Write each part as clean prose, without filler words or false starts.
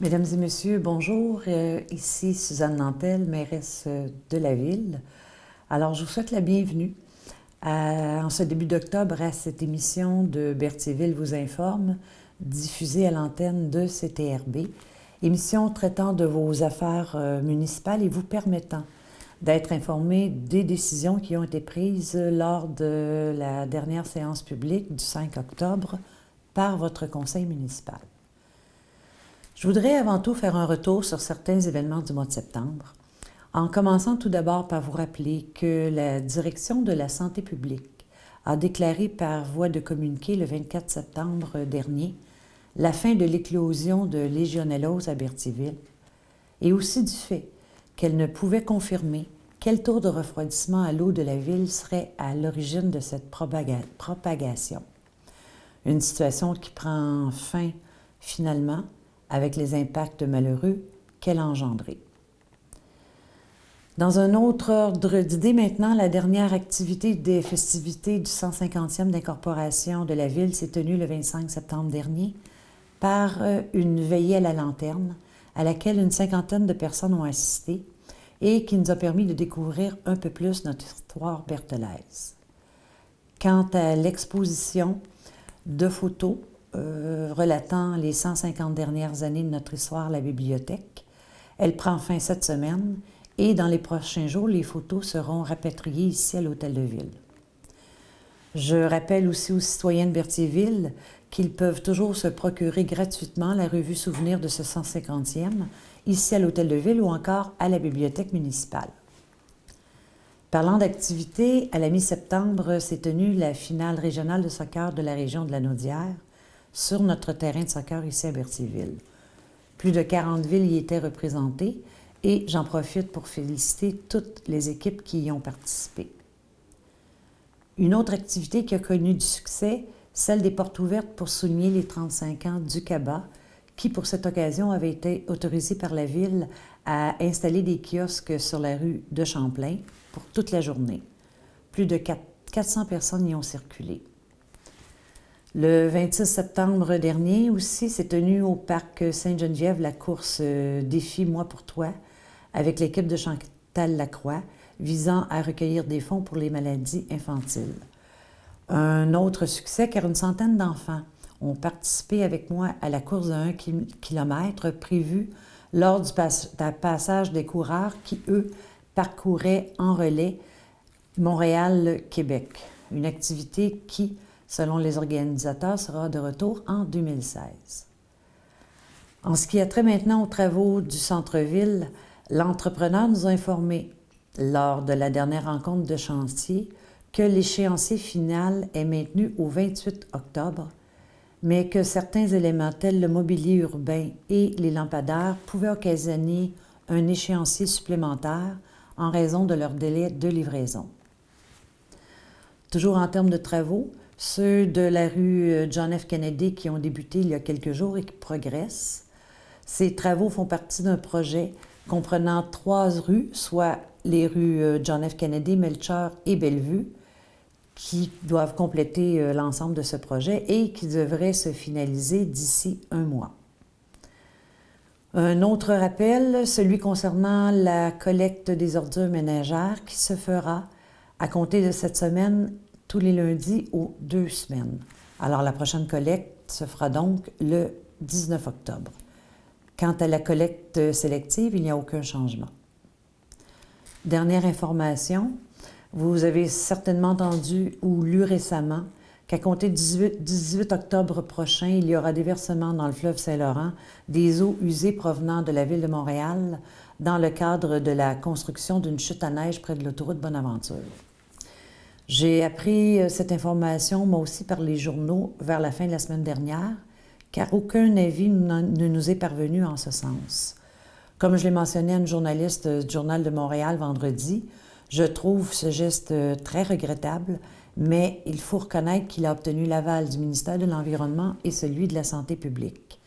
Mesdames et messieurs, bonjour. Ici Suzanne Nantel, mairesse de la ville. Alors, je vous souhaite la bienvenue en ce début d'octobre à cette émission de Berthierville vous informe, diffusée à l'antenne de CTRB, émission traitant de vos affaires municipales et vous permettant d'être informé des décisions qui ont été prises lors de la dernière séance publique du 5 octobre par votre conseil municipal. Je voudrais avant tout faire un retour sur certains événements du mois de septembre, en commençant tout d'abord par vous rappeler que la direction de la santé publique a déclaré par voie de communiqué le 24 septembre dernier la fin de l'éclosion de légionellose à Berthierville et aussi du fait qu'elle ne pouvait confirmer quel taux de refroidissement à l'eau de la ville serait à l'origine de cette propagation. Une situation qui prend fin finalement avec les impacts malheureux qu'elle a engendrés. Dans un autre ordre d'idée maintenant, la dernière activité des festivités du 150e d'incorporation de la ville s'est tenue le 25 septembre dernier par une veillée à la lanterne à laquelle une cinquantaine de personnes ont assisté et qui nous a permis de découvrir un peu plus notre histoire berthelaise. Quant à l'exposition de photos relatant les 150 dernières années de notre histoire, la bibliothèque. Elle prend fin cette semaine et dans les prochains jours, les photos seront rapatriées ici à l'Hôtel de Ville. Je rappelle aussi aux citoyens de Berthierville qu'ils peuvent toujours se procurer gratuitement la revue souvenir de ce 150e ici à l'Hôtel de Ville ou encore à la bibliothèque municipale. Parlant d'activité, à la mi-septembre s'est tenue la finale régionale de soccer de la région de la Naudière sur notre terrain de soccer ici à Berthierville. Plus de 40 villes y étaient représentées et j'en profite pour féliciter toutes les équipes qui y ont participé. Une autre activité qui a connu du succès, celle des portes ouvertes pour souligner les 35 ans du CABA, qui pour cette occasion avait été autorisé par la ville à installer des kiosques sur la rue de Champlain pour toute la journée. Plus de 400 personnes y ont circulé. Le 26 septembre dernier aussi, s'est tenue au parc Sainte-Geneviève la course Défi Moi pour toi avec l'équipe de Chantal Lacroix visant à recueillir des fonds pour les maladies infantiles. Un autre succès car une centaine d'enfants ont participé avec moi à la course de 1 km prévue lors du passage des coureurs qui, eux, parcouraient en relais Montréal-Québec. Une activité qui, selon les organisateurs, sera de retour en 2016. En ce qui a trait maintenant aux travaux du centre-ville, l'entrepreneur nous a informé, lors de la dernière rencontre de chantier, que l'échéancier final est maintenu au 28 octobre, mais que certains éléments tels le mobilier urbain et les lampadaires pouvaient occasionner un échéancier supplémentaire en raison de leur délai de livraison. Toujours en termes de travaux, ceux de la rue John F. Kennedy qui ont débuté il y a quelques jours et qui progressent. Ces travaux font partie d'un projet comprenant 3 rues, soit les rues John F. Kennedy, Melchior et Bellevue, qui doivent compléter l'ensemble de ce projet et qui devrait se finaliser d'ici 1 mois. Un autre rappel, celui concernant la collecte des ordures ménagères qui se fera à compter de cette semaine tous les lundis aux 2 semaines. Alors, la prochaine collecte se fera donc le 19 octobre. Quant à la collecte sélective, il n'y a aucun changement. Dernière information, vous avez certainement entendu ou lu récemment qu'à compter du 18 octobre prochain, il y aura des versements dans le fleuve Saint-Laurent des eaux usées provenant de la ville de Montréal dans le cadre de la construction d'une chute à neige près de l'autoroute Bonaventure. J'ai appris cette information, moi aussi, par les journaux vers la fin de la semaine dernière, car aucun avis ne nous est parvenu en ce sens. Comme je l'ai mentionné à une journaliste du Journal de Montréal vendredi, je trouve ce geste très regrettable, mais il faut reconnaître qu'il a obtenu l'aval du ministère de l'Environnement et celui de la Santé publique.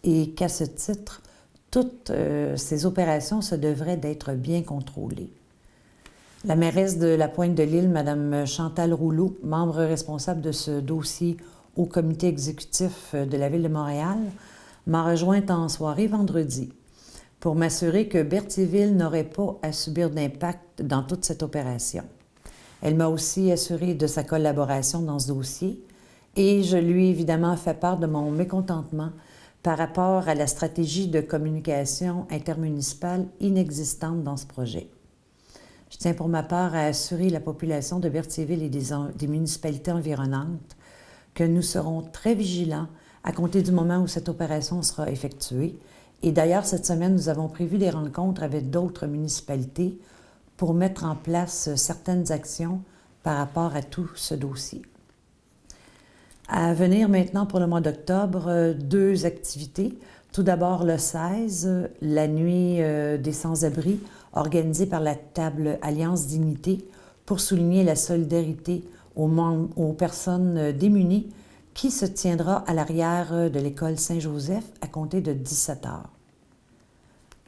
Et qu'à ce titre, toutes ces opérations se devraient d'être bien contrôlées. La mairesse de la Pointe-de-l'Île, Mme Chantal Rouleau, membre responsable de ce dossier au comité exécutif de la Ville de Montréal, m'a rejointe en soirée vendredi pour m'assurer que Berthierville n'aurait pas à subir d'impact dans toute cette opération. Elle m'a aussi assuré de sa collaboration dans ce dossier et je lui ai évidemment fait part de mon mécontentement par rapport à la stratégie de communication intermunicipale inexistante dans ce projet. Je tiens pour ma part à assurer la population de Berthierville et des municipalités environnantes que nous serons très vigilants à compter du moment où cette opération sera effectuée. Et d'ailleurs, cette semaine, nous avons prévu des rencontres avec d'autres municipalités pour mettre en place certaines actions par rapport à tout ce dossier. À venir maintenant pour le mois d'octobre, 2 activités. Tout d'abord, le 16, la nuit des sans-abri, organisée par la table Alliance Dignité pour souligner la solidarité aux personnes démunies qui se tiendra à l'arrière de l'école Saint-Joseph à compter de 17 h.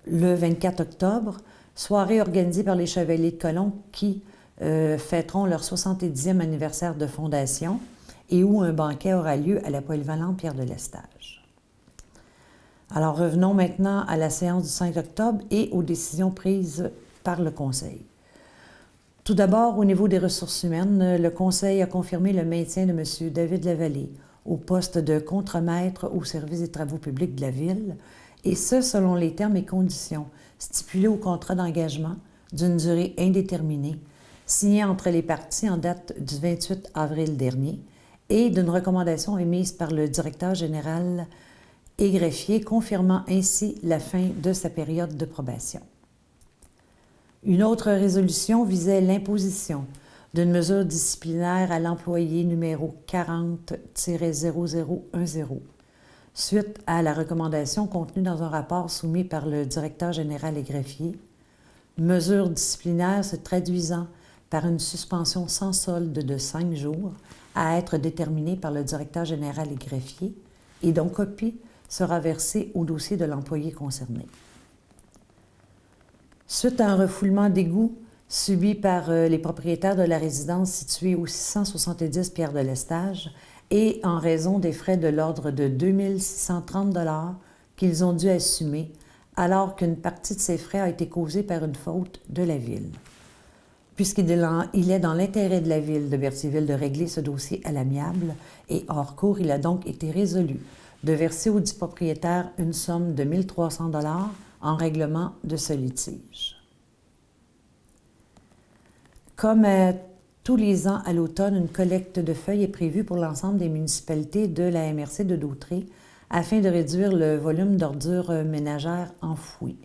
Le 24 octobre, soirée organisée par les Chevaliers de Colomb qui fêteront leur 70e anniversaire de fondation et où un banquet aura lieu à la polyvalente Pierre de Lestage. Alors revenons maintenant à la séance du 5 octobre et aux décisions prises par le Conseil. Tout d'abord, au niveau des ressources humaines, le Conseil a confirmé le maintien de M. David Lavallée au poste de contremaître au service des travaux publics de la Ville, et ce, selon les termes et conditions stipulés au contrat d'engagement d'une durée indéterminée, signé entre les parties en date du 28 avril dernier, et d'une recommandation émise par le directeur général et greffier, confirmant ainsi la fin de sa période de probation. Une autre résolution visait l'imposition d'une mesure disciplinaire à l'employé numéro 40-0010, suite à la recommandation contenue dans un rapport soumis par le directeur général et greffier, mesure disciplinaire se traduisant par une suspension sans solde de 5 jours à être déterminée par le directeur général et greffier et dont copie sera versée au dossier de l'employé concerné. Suite à un refoulement d'égouts subi par les propriétaires de la résidence située au 670 Pierre de Lestage et en raison des frais de l'ordre de 2 630 $ qu'ils ont dû assumer, alors qu'une partie de ces frais a été causée par une faute de la Ville. Puisqu'il est dans l'intérêt de la Ville de Berthierville de régler ce dossier à l'amiable et hors cours, il a donc été résolu de verser aux 10 propriétaires une somme de 1 300 $ en règlement de ce litige. Comme tous les ans à l'automne, une collecte de feuilles est prévue pour l'ensemble des municipalités de la MRC de Dautré afin de réduire le volume d'ordures ménagères enfouies.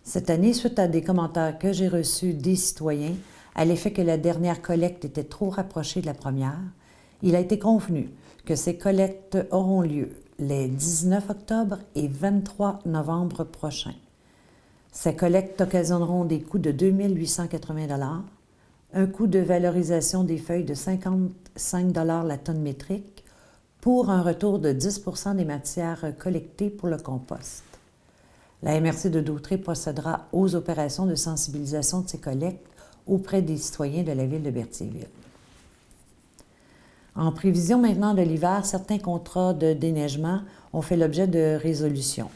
Cette année, suite à des commentaires que j'ai reçus des citoyens à l'effet que la dernière collecte était trop rapprochée de la première, il a été convenu que ces collectes auront lieu les 19 octobre et 23 novembre prochains. Ces collectes occasionneront des coûts de 2 880 $, un coût de valorisation des feuilles de 55 $ la tonne métrique pour un retour de 10 % des matières collectées pour le compost. La MRC de Dautré procédera aux opérations de sensibilisation de ces collectes auprès des citoyens de la ville de Berthierville. En prévision maintenant de l'hiver, certains contrats de déneigement ont fait l'objet de résolutions,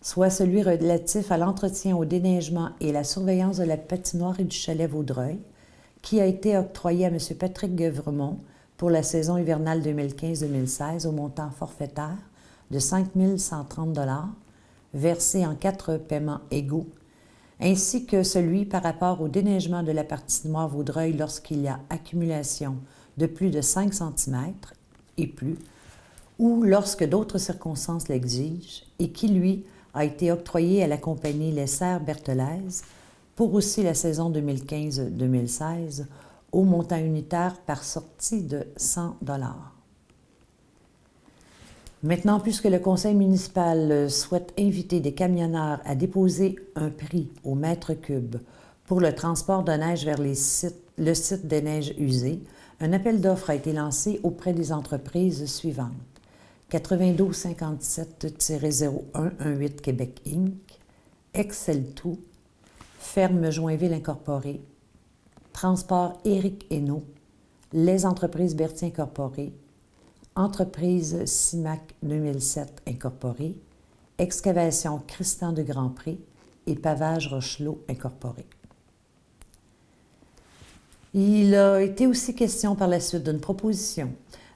soit celui relatif à l'entretien au déneigement et la surveillance de la patinoire et du chalet Vaudreuil, qui a été octroyé à M. Patrick Guevremont pour la saison hivernale 2015-2016 au montant forfaitaire de 5 130 $, versé en 4 paiements égaux, ainsi que celui par rapport au déneigement de la patinoire Vaudreuil lorsqu'il y a accumulation de plus de 5 cm et plus, ou lorsque d'autres circonstances l'exigent, et qui, lui, a été octroyé à la compagnie Lesser-Berthelez pour aussi la saison 2015-2016 au montant unitaire par sortie de 100 $. Maintenant, puisque le conseil municipal souhaite inviter des camionneurs à déposer un prix au mètre cube pour le transport de neige vers le site des neiges usées, un appel d'offres a été lancé auprès des entreprises suivantes. 9257-0118 Québec Inc., Excel2, Ferme Joinville Incorporée, Transport Éric Hainaut, Les Entreprises Berthier Incorporées, Entreprise CIMAC 2007 Incorporée, Excavation Christian de Grandpré et Pavage Rochelot Incorporé. Il a été aussi question par la suite d'une proposition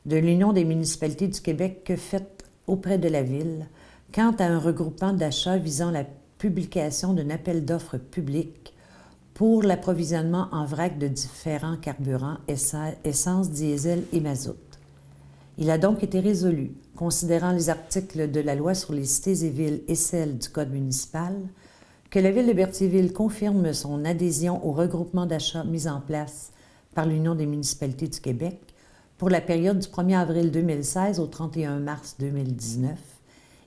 de l'Union des municipalités du Québec faite auprès de la Ville quant à un regroupement d'achats visant la publication d'un appel d'offres public pour l'approvisionnement en vrac de différents carburants, essence, diesel et mazout. Il a donc été résolu, considérant les articles de la loi sur les cités et villes et celles du Code municipal, que la Ville de Berthierville confirme son adhésion au regroupement d'achats mis en place par l'Union des municipalités du Québec pour la période du 1er avril 2016 au 31 mars 2019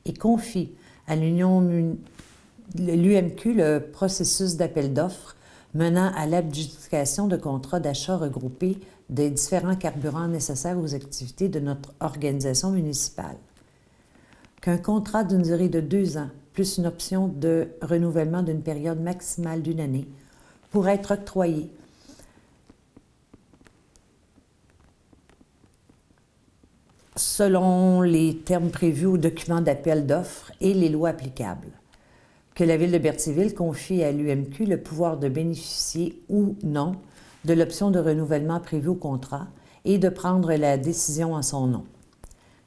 et confie à l'UMQ le processus d'appel d'offres menant à l'adjudication de contrats d'achat regroupés des différents carburants nécessaires aux activités de notre organisation municipale. Qu'un contrat d'une durée de 2 ans, plus une option de renouvellement d'une période maximale d'1 année, pourra être octroyé selon les termes prévus au document d'appel d'offres et les lois applicables. Que la Ville de Berthierville confie à l'UMQ le pouvoir de bénéficier ou non de l'option de renouvellement prévue au contrat et de prendre la décision en son nom.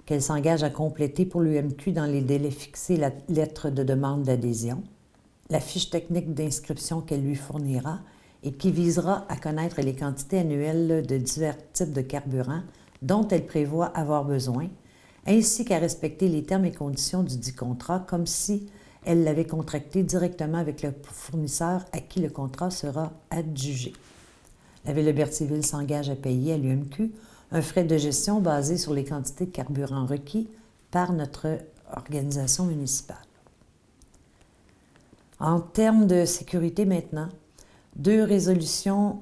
Qu'elle s'engage à compléter pour l'UMQ dans les délais fixés la lettre de demande d'adhésion, la fiche technique d'inscription qu'elle lui fournira et qui visera à connaître les quantités annuelles de divers types de carburants dont elle prévoit avoir besoin, ainsi qu'à respecter les termes et conditions du dit contrat comme si elle l'avait contracté directement avec le fournisseur à qui le contrat sera adjugé. La Ville de Berthierville s'engage à payer à l'UMQ un frais de gestion basé sur les quantités de carburant requis par notre organisation municipale. En termes de sécurité maintenant, 2 résolutions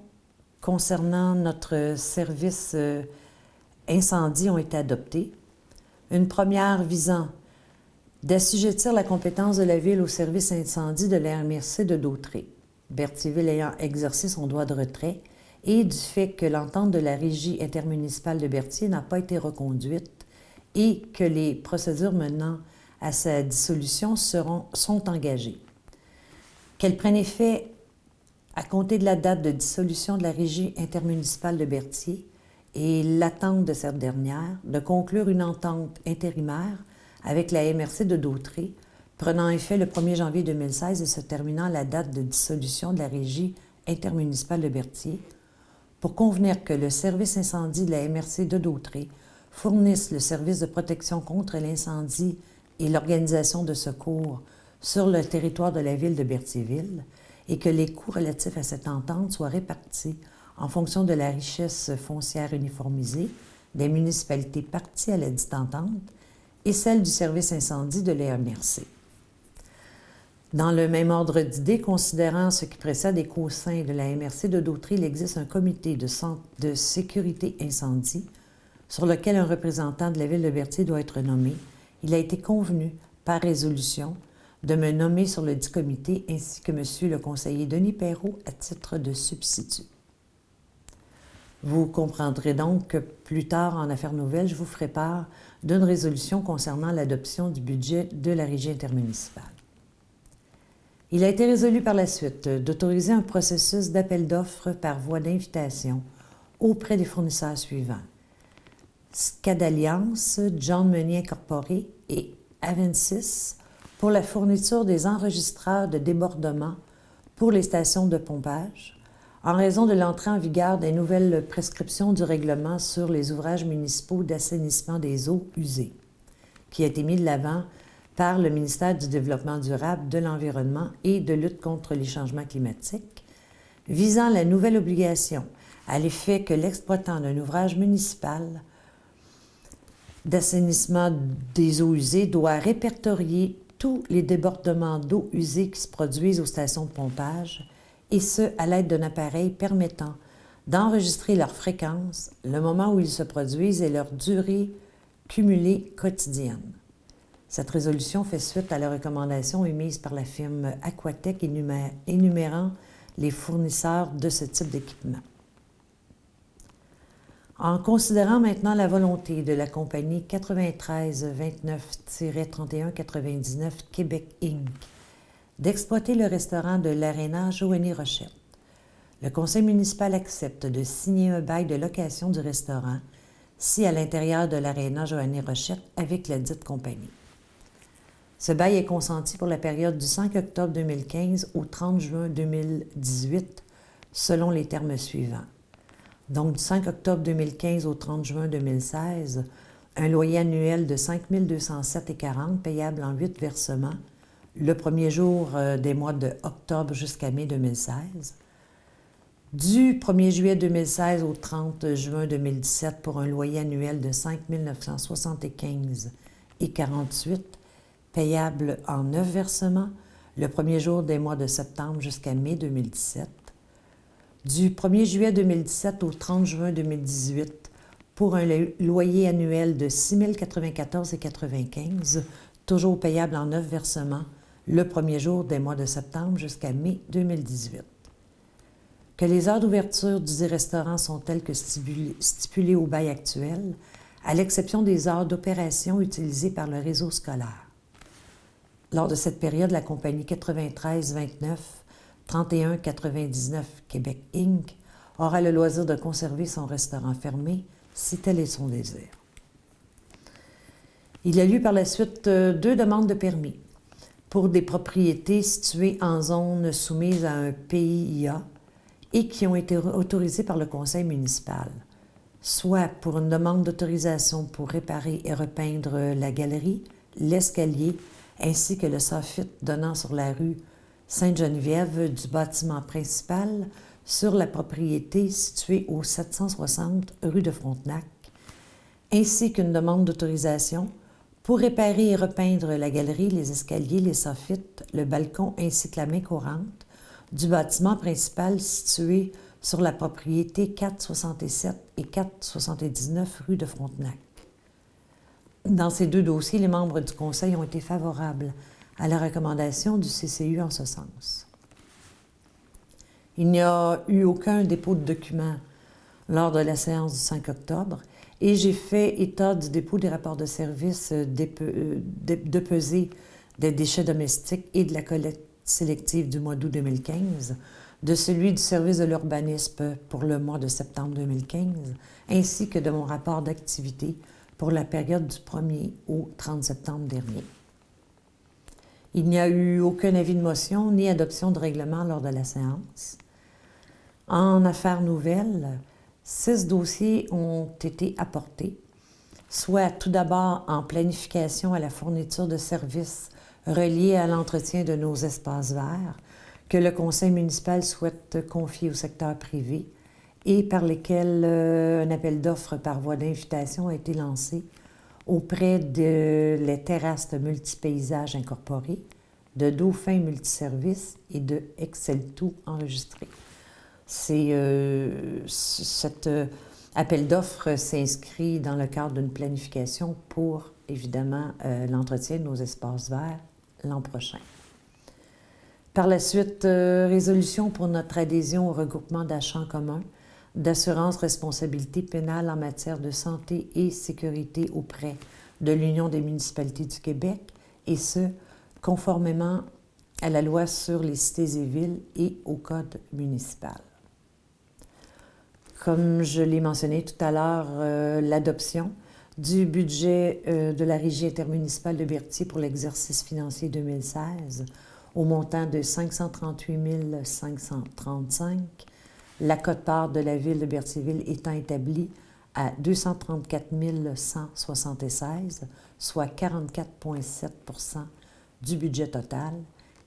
concernant notre service incendie ont été adoptées. Une première visant d'assujettir la compétence de la Ville au service incendie de la MRC de Dautré, Berthierville ayant exercé son droit de retrait, et du fait que l'entente de la Régie intermunicipale de Berthier n'a pas été reconduite et que les procédures menant à sa dissolution sont engagées. Qu'elle prenne effet à compter de la date de dissolution de la Régie intermunicipale de Berthier et l'attente de cette dernière de conclure une entente intérimaire avec la MRC de Dautré, prenant effet le 1er janvier 2016 et se terminant à la date de dissolution de la Régie intermunicipale de Berthier, pour convenir que le service incendie de la MRC de Dautré fournisse le service de protection contre l'incendie et l'organisation de secours sur le territoire de la Ville de Berthierville et que les coûts relatifs à cette entente soient répartis en fonction de la richesse foncière uniformisée des municipalités parties à la dite entente et celle du service incendie de la MRC. Dans le même ordre d'idées, considérant ce qui précède et qu'au sein de la MRC de Dautré, il existe un comité de sécurité incendie sur lequel un représentant de la Ville de Berthier doit être nommé, il a été convenu par résolution de me nommer sur le dit comité ainsi que M. le conseiller Denis Perrault à titre de substitut. Vous comprendrez donc que plus tard en Affaires nouvelles, je vous ferai part d'une résolution concernant l'adoption du budget de la Régie intermunicipale. Il a été résolu par la suite d'autoriser un processus d'appel d'offres par voie d'invitation auprès des fournisseurs suivants. Scadalliance, John Meunier Incorporé et Avensis pour la fourniture des enregistreurs de débordement pour les stations de pompage, en raison de l'entrée en vigueur des nouvelles prescriptions du règlement sur les ouvrages municipaux d'assainissement des eaux usées, qui a été mis de l'avant par le ministère du Développement durable, de l'Environnement et de lutte contre les changements climatiques, visant la nouvelle obligation à l'effet que l'exploitant d'un ouvrage municipal d'assainissement des eaux usées doit répertorier tous les débordements d'eau usée qui se produisent aux stations de pompage, et ce, à l'aide d'un appareil permettant d'enregistrer leur fréquence, le moment où ils se produisent et leur durée cumulée quotidienne. Cette résolution fait suite à la recommandation émise par la firme Aquatec énumérant les fournisseurs de ce type d'équipement. En considérant maintenant la volonté de la compagnie 9329-3199 Québec Inc. d'exploiter le restaurant de l'Aréna Joanie Rochette, le conseil municipal accepte de signer un bail de location du restaurant si à l'intérieur de l'Aréna Joanie Rochette avec la dite compagnie. Ce bail est consenti pour la période du 5 octobre 2015 au 30 juin 2018 selon les termes suivants. Donc, du 5 octobre 2015 au 30 juin 2016, un loyer annuel de 5 207,40 payable en 8 versements, le premier jour des mois de octobre jusqu'à mai 2016. Du 1er juillet 2016 au 30 juin 2017 pour un loyer annuel de 5 975,48 payable en 9 versements, le premier jour des mois de septembre jusqu'à mai 2017. Du 1er juillet 2017 au 30 juin 2018 pour un loyer annuel de 6 094,95, toujours payable en 9 versements, le premier jour des mois de septembre jusqu'à mai 2018. Que les heures d'ouverture du restaurant sont telles que stipulées au bail actuel, à l'exception des heures d'opération utilisées par le réseau scolaire. Lors de cette période, la compagnie 9329-3199 Québec Inc. aura le loisir de conserver son restaurant fermé, si tel est son désir. Il y a lieu par la suite 2 demandes de permis pour des propriétés situées en zone soumise à un PIA et qui ont été autorisées par le conseil municipal, soit pour une demande d'autorisation pour réparer et repeindre la galerie, l'escalier, ainsi que le soffit donnant sur la rue Sainte-Geneviève du bâtiment principal sur la propriété située au 760 rue de Frontenac, ainsi qu'une demande d'autorisation pour réparer et repeindre la galerie, les escaliers, les soffits, le balcon ainsi que la main courante du bâtiment principal situé sur la propriété 467 et 479 rue de Frontenac. Dans ces 2 dossiers, les membres du conseil ont été favorables à la recommandation du CCU en ce sens. Il n'y a eu aucun dépôt de documents lors de la séance du 5 octobre et j'ai fait état du dépôt des rapports de service de pesée des déchets domestiques et de la collecte sélective du mois d'août 2015, de celui du service de l'urbanisme pour le mois de septembre 2015, ainsi que de mon rapport d'activité pour la période du 1er au 30 septembre dernier. Il n'y a eu aucun avis de motion ni adoption de règlement lors de la séance. En affaires nouvelles, 6 dossiers ont été apportés, soit tout d'abord en planification à la fourniture de services reliés à l'entretien de nos espaces verts que le conseil municipal souhaite confier au secteur privé et par lesquels un appel d'offres par voie d'invitation a été lancé auprès de les terrasses multipaysages incorporées, de Dauphin Multiservices et de Excelto enregistré. Cet appel d'offres s'inscrit dans le cadre d'une planification pour, évidemment, l'entretien de nos espaces verts l'an prochain. Par la suite, résolution pour notre adhésion au regroupement d'achats en commun, d'assurance responsabilité pénale en matière de santé et sécurité auprès de l'Union des municipalités du Québec, et ce, conformément à la loi sur les cités et villes et au code municipal. Comme je l'ai mentionné tout à l'heure, l'adoption du budget de la Régie intermunicipale de Berthier pour l'exercice financier 2016 au montant de 538 535, la quote-part de la ville de Berthierville étant établie à 234 176, soit 44,7 % du budget total,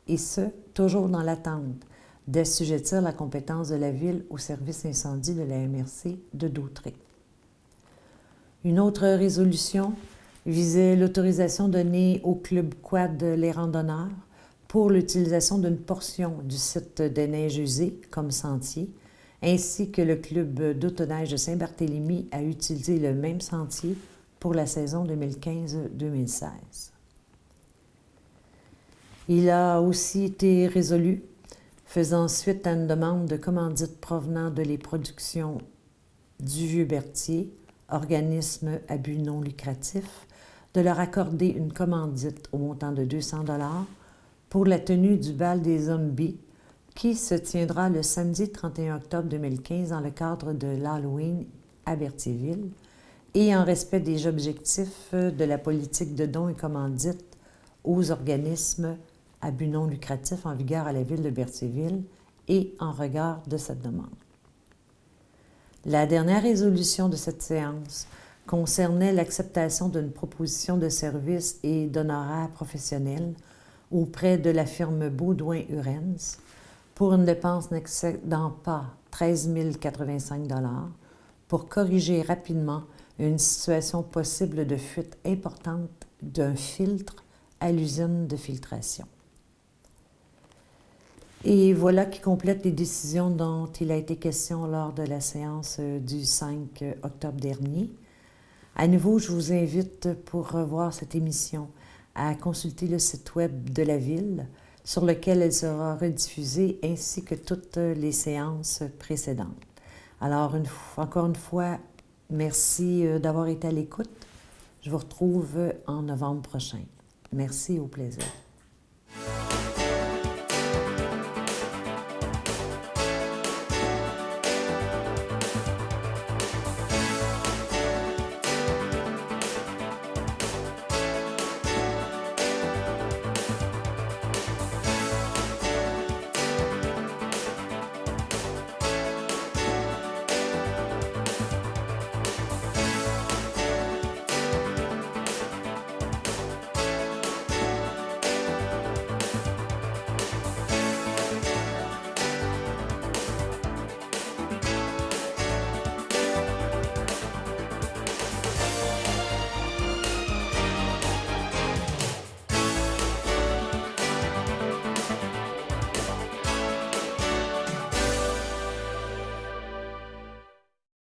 et ce, toujours dans l'attente d'assujettir la compétence de la Ville au service incendie de la MRC de Dautré. Une autre résolution visait l'autorisation donnée au Club Quad Les Randonneurs pour l'utilisation d'une portion du site des Neiges usées comme sentier, ainsi que le Club d'autoneige de Saint-Barthélemy a utilisé le même sentier pour la saison 2015-2016. Il a aussi été résolu, faisant suite à une demande de commandite provenant de les productions du Vieux-Berthier, organisme à but non lucratif, de leur accorder une commandite au montant de 200 $ pour la tenue du bal des zombies qui se tiendra le samedi 31 octobre 2015 dans le cadre de l'Halloween à Berthierville et en respect des objectifs de la politique de dons et commandites aux organismes à but non lucratif en vigueur à la ville de Berthierville et en regard de cette demande. La dernière résolution de cette séance concernait l'acceptation d'une proposition de service et d'honoraires professionnels auprès de la firme Baudouin-Urens pour une dépense n'excédant pas 13 085 $ pour corriger rapidement une situation possible de fuite importante d'un filtre à l'usine de filtration. Et voilà qui complète les décisions dont il a été question lors de la séance du 5 octobre dernier. À nouveau, je vous invite pour revoir cette émission à consulter le site web de la Ville sur lequel elle sera rediffusée ainsi que toutes les séances précédentes. Alors, encore une fois, merci d'avoir été à l'écoute. Je vous retrouve en novembre prochain. Merci, au plaisir.